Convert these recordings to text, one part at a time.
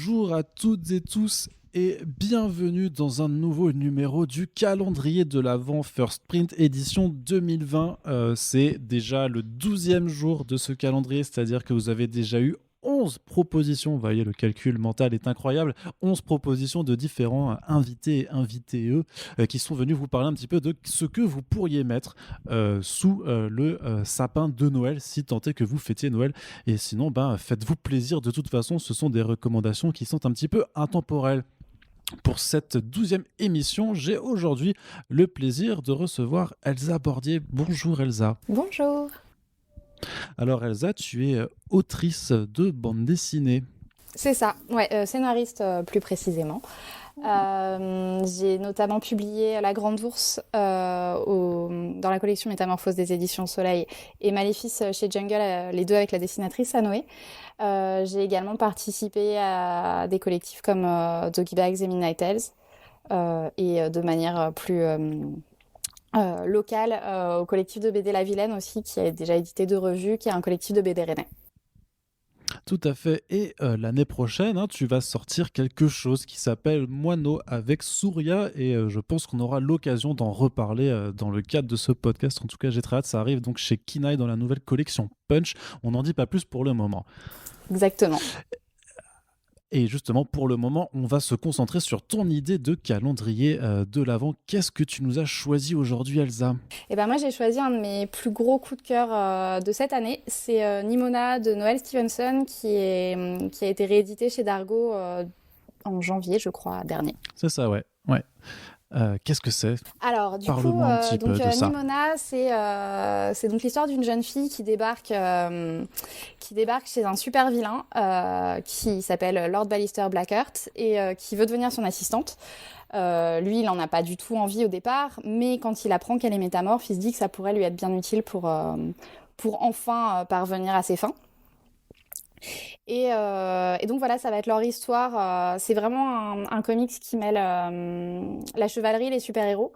Bonjour à toutes et tous et bienvenue dans un nouveau numéro du calendrier de l'Avent First Print édition 2020. C'est déjà le 12e jour de ce calendrier, c'est-à-dire que vous avez déjà eu 11 propositions, vous voyez le calcul mental est incroyable, 11 propositions de différents invités et invitées qui sont venus vous parler un petit peu de ce que vous pourriez mettre sous le sapin de Noël si tant est que vous fêtiez Noël. Et sinon, faites-vous plaisir, de toute façon, ce sont des recommandations qui sont un petit peu intemporelles. Pour cette 12e émission, j'ai aujourd'hui le plaisir de recevoir Elsa Bordier. Bonjour Elsa. Bonjour. Alors Elsa, tu es autrice de bande dessinée. C'est ça, ouais, scénariste plus précisément. J'ai notamment publié La Grande Ourse dans la collection Métamorphose des éditions Soleil et Maléfice chez Jungle, les deux avec la dessinatrice Anoé. J'ai également participé à des collectifs comme Doggy Bags et Midnight Tales et de manière plus locale au collectif de BD La Vilaine aussi, qui a déjà édité 2 revues, qui est un collectif de BD rennais. Tout à fait. Et l'année prochaine, tu vas sortir quelque chose qui s'appelle Moineau avec Souria. Et je pense qu'on aura l'occasion d'en reparler dans le cadre de ce podcast. En tout cas, j'ai très hâte. Ça arrive donc chez Kinaï dans la nouvelle collection Punch. On n'en dit pas plus pour le moment. Exactement. Et justement, pour le moment, on va se concentrer sur ton idée de calendrier de l'Avent. Qu'est-ce que tu nous as choisi aujourd'hui, Elsa ? Et ben moi, j'ai choisi un de mes plus gros coups de cœur de cette année. C'est Nimona de Noël Stevenson qui a été réédité chez Dargaud en janvier, je crois, dernier. C'est ça, ouais. Qu'est-ce que c'est ? Alors, du Parle-moi coup, un petit peu de ça. Nimona, c'est donc l'histoire d'une jeune fille qui débarque chez un super vilain qui s'appelle Lord Ballister Blackheart et qui veut devenir son assistante. Lui, il n'en a pas du tout envie au départ, mais quand il apprend qu'elle est métamorphe, il se dit que ça pourrait lui être bien utile pour enfin parvenir à ses fins. Et donc voilà, ça va être leur histoire. C'est vraiment un comics qui mêle la chevalerie et les super-héros.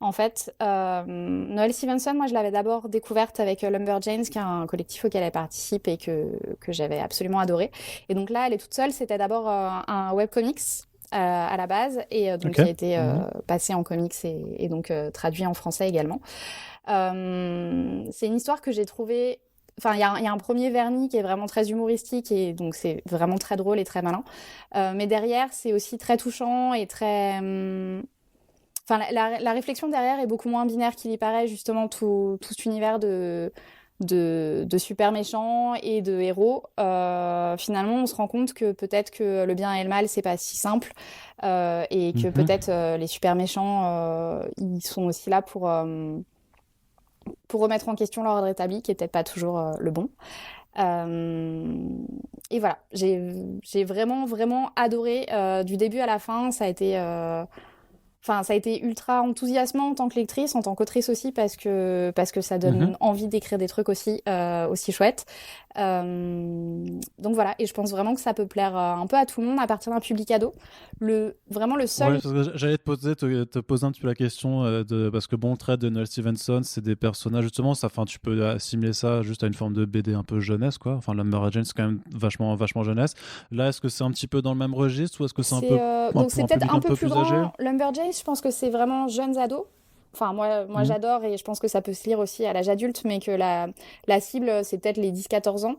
En fait, Noël Stevenson, moi je l'avais d'abord découverte avec Lumberjanes, qui est un collectif auquel elle participe et que j'avais absolument adoré. Et donc là, elle est toute seule. C'était d'abord un webcomics à la base et donc qui a été passé en comics et donc traduit en français également. C'est une histoire que j'ai trouvée... Enfin, il y a un premier vernis qui est vraiment très humoristique et donc c'est vraiment très drôle et très malin. Mais derrière, c'est aussi très touchant et très... Enfin, la réflexion derrière est beaucoup moins binaire qu'il y paraît, justement, tout cet univers de super méchants et de héros. Finalement, on se rend compte que peut-être que le bien et le mal, c'est pas si simple et que peut-être les super méchants, ils sont aussi là pour remettre en question l'ordre établi, qui n'est peut-être pas toujours le bon. Et voilà, j'ai vraiment, vraiment adoré du début à la fin. Ça a été ultra enthousiasmant en tant que lectrice, en tant qu'autrice aussi, parce que ça donne envie d'écrire des trucs aussi chouettes. Donc voilà, et je pense vraiment que ça peut plaire un peu à tout le monde à partir d'un public ado. Vraiment le seul... Ouais, parce que j'allais te poser un petit peu la question parce que bon, le trait de Noël Stevenson, c'est des personnages justement, tu peux assimiler ça juste à une forme de BD un peu jeunesse, quoi. Enfin, Lumberjanes, c'est quand même vachement jeunesse. Là, est-ce que c'est un petit peu dans le même registre ou est-ce que c'est un peu donc c'est un peut-être public un un peu peu plus plus âgé ? grand. Lumberjanes, je pense que c'est vraiment jeunes ados. Enfin, moi j'adore et je pense que ça peut se lire aussi à l'âge adulte, mais que la cible, c'est peut-être les 10-14 ans.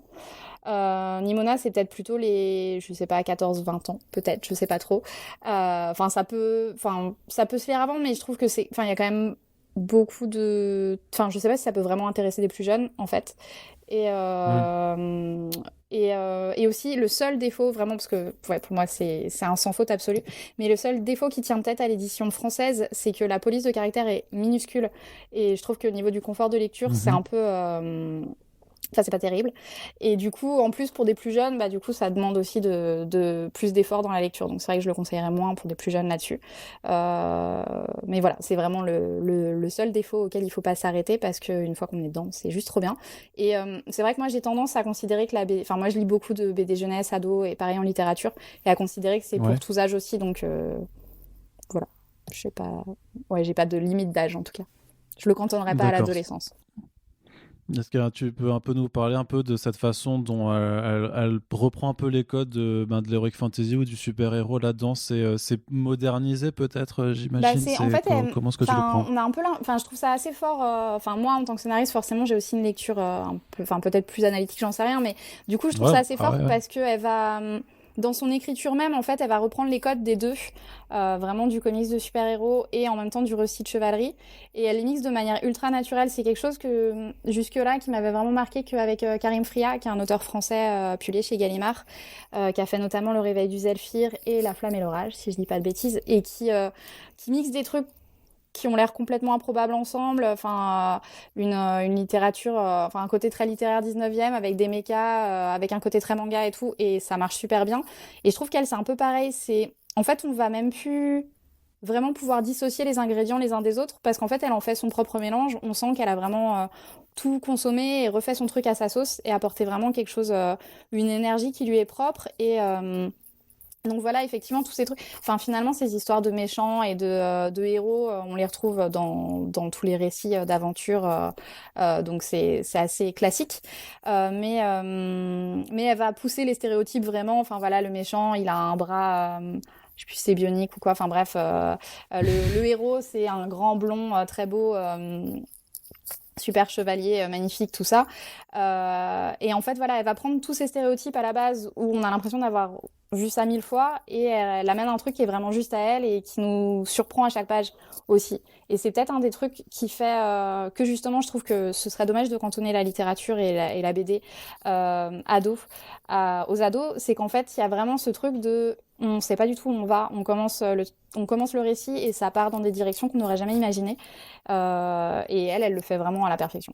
Nimona, c'est peut-être plutôt les, je sais pas, 14-20 ans, peut-être, je sais pas trop. Enfin, ça peut se lire avant, mais je trouve que il y a quand même beaucoup de... Enfin, je sais pas si ça peut vraiment intéresser des plus jeunes, en fait. Et, et aussi, le seul défaut, vraiment, parce que pour moi, c'est un sans faute absolu, mais le seul défaut qui tient peut-être à l'édition française, c'est que la police de caractère est minuscule. Et je trouve qu'au niveau du confort de lecture, c'est un peu... Enfin, c'est pas terrible. Et du coup, en plus, pour des plus jeunes, du coup, ça demande aussi de plus d'efforts dans la lecture. Donc, c'est vrai que je le conseillerais moins pour des plus jeunes là-dessus. Mais voilà, c'est vraiment le seul défaut auquel il faut pas s'arrêter parce qu'une fois qu'on est dedans, c'est juste trop bien. Et c'est vrai que moi, j'ai tendance à considérer que enfin, moi, je lis beaucoup de BD jeunesse, ado et pareil en littérature et à considérer que c'est pour tous âges aussi. Donc, voilà. Je sais pas. Ouais, j'ai pas de limite d'âge en tout cas. Je le cantonnerai pas à l'adolescence. Est-ce que tu peux un peu nous parler un peu de cette façon dont elle reprend un peu les codes de l'heroic fantasy ou du super-héros là-dedans? C'est modernisé peut-être, Bah j'imagine. c'est en fait, Comment est-ce que tu le enfin prends? on a un peu, enfin je trouve ça assez fort. Enfin moi en tant que scénariste, forcément j'ai aussi une lecture un peu, enfin peut-être plus analytique, j'en sais rien, mais du coup je trouve Ouais, ça assez ah fort ouais, ouais. parce que elle va dans son écriture même, en fait, elle va reprendre les codes des deux, vraiment du comics de super-héros et en même temps du récit de chevalerie. Et elle les mixe de manière ultra naturelle. C'est quelque chose que jusque-là qui m'avait vraiment marqué qu'avec Karim Fria, qui est un auteur français publié chez Gallimard, qui a fait notamment Le Réveil du Zéphyr et La Flamme et l'Orage, si je dis pas de bêtises, et qui mixe des trucs qui ont l'air complètement improbables ensemble, enfin une littérature, enfin un côté très littéraire 19e avec des mechas, avec un côté très manga et tout, et ça marche super bien. Et je trouve qu'elle c'est un peu pareil, c'est en fait on va même plus vraiment pouvoir dissocier les ingrédients les uns des autres parce qu'en fait elle en fait son propre mélange, on sent qu'elle a vraiment tout consommé et refait son truc à sa sauce et apporté vraiment quelque chose, une énergie qui lui est propre et donc voilà, effectivement, tous ces trucs. Enfin, finalement, ces histoires de méchants et de héros, on les retrouve dans tous les récits d'aventure. Donc c'est assez classique. Mais elle va pousser les stéréotypes vraiment. Enfin voilà, le méchant, il a un bras. Je sais plus si c'est bionique ou quoi. Enfin bref, le héros, c'est un grand blond très beau. Super chevalier, magnifique, tout ça. Et en fait, voilà, elle va prendre tous ces stéréotypes à la base où on a l'impression d'avoir vu ça 1000 fois et elle amène un truc qui est vraiment juste à elle et qui nous surprend à chaque page aussi. Et c'est peut-être un des trucs qui fait que justement, je trouve que ce serait dommage de cantonner la littérature et la BD ado, aux ados, c'est qu'en fait, il y a vraiment ce truc de on sait pas du tout où on va, on commence le récit et ça part dans des directions qu'on n'aurait jamais imaginées. Et elle le fait vraiment à la perfection.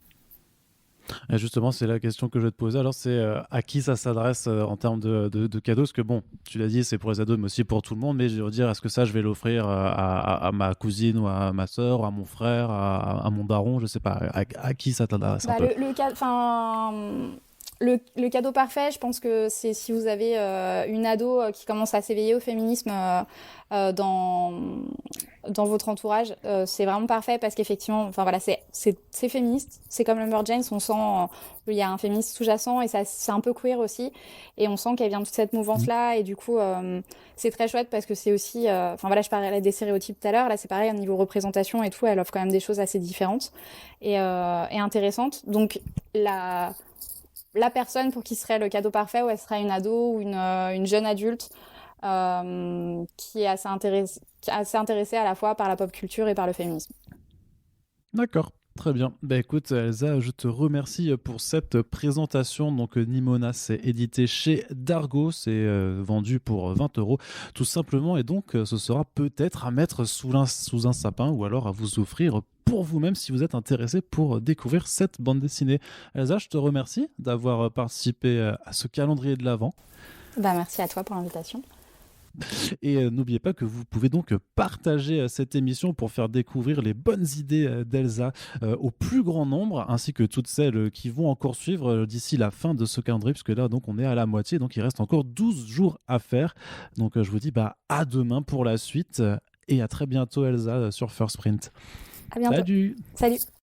Et justement, c'est la question que je vais te poser. Alors, c'est à qui ça s'adresse en termes de cadeaux? Parce que bon, tu l'as dit, c'est pour les ados, mais aussi pour tout le monde. Mais je veux dire, est-ce que ça, je vais l'offrir à ma cousine ou à ma soeur, ou à mon frère, à mon daron? Je sais pas. À qui ça t'adresse un Bah, peu? le cadeau parfait, je pense que c'est si vous avez une ado qui commence à s'éveiller au féminisme euh, dans, dans votre entourage, c'est vraiment parfait parce qu'effectivement, enfin voilà, c'est féministe, c'est comme Lumberjanes, on sent il y a un féminisme sous-jacent et ça c'est un peu queer aussi, et on sent qu'elle vient de toute cette mouvance-là et du coup c'est très chouette parce que c'est aussi, enfin voilà, je parlais des stéréotypes tout à l'heure, là c'est pareil au niveau représentation et tout, elle offre quand même des choses assez différentes et intéressantes. Donc la personne pour qui serait le cadeau parfait, ou elle serait une ado ou une jeune adulte qui est assez intéressée à la fois par la pop culture et par le féminisme. D'accord. Très bien. Bah écoute, Elsa, je te remercie pour cette présentation. Donc, Nimona, c'est édité chez Dargo. C'est vendu pour 20 € tout simplement. Et donc, ce sera peut-être à mettre sous un sapin ou alors à vous offrir pour vous-même si vous êtes intéressé pour découvrir cette bande dessinée. Elsa, je te remercie d'avoir participé à ce calendrier de l'Avent. Bah, merci à toi pour l'invitation. Et n'oubliez pas que vous pouvez donc partager cette émission pour faire découvrir les bonnes idées d'Elsa au plus grand nombre, ainsi que toutes celles qui vont encore suivre d'ici la fin de ce calendrier, puisque là donc on est à la moitié, donc il reste encore 12 jours à faire. Donc je vous dis à demain pour la suite et à très bientôt Elsa sur First Print. À bientôt. Salut! Salut.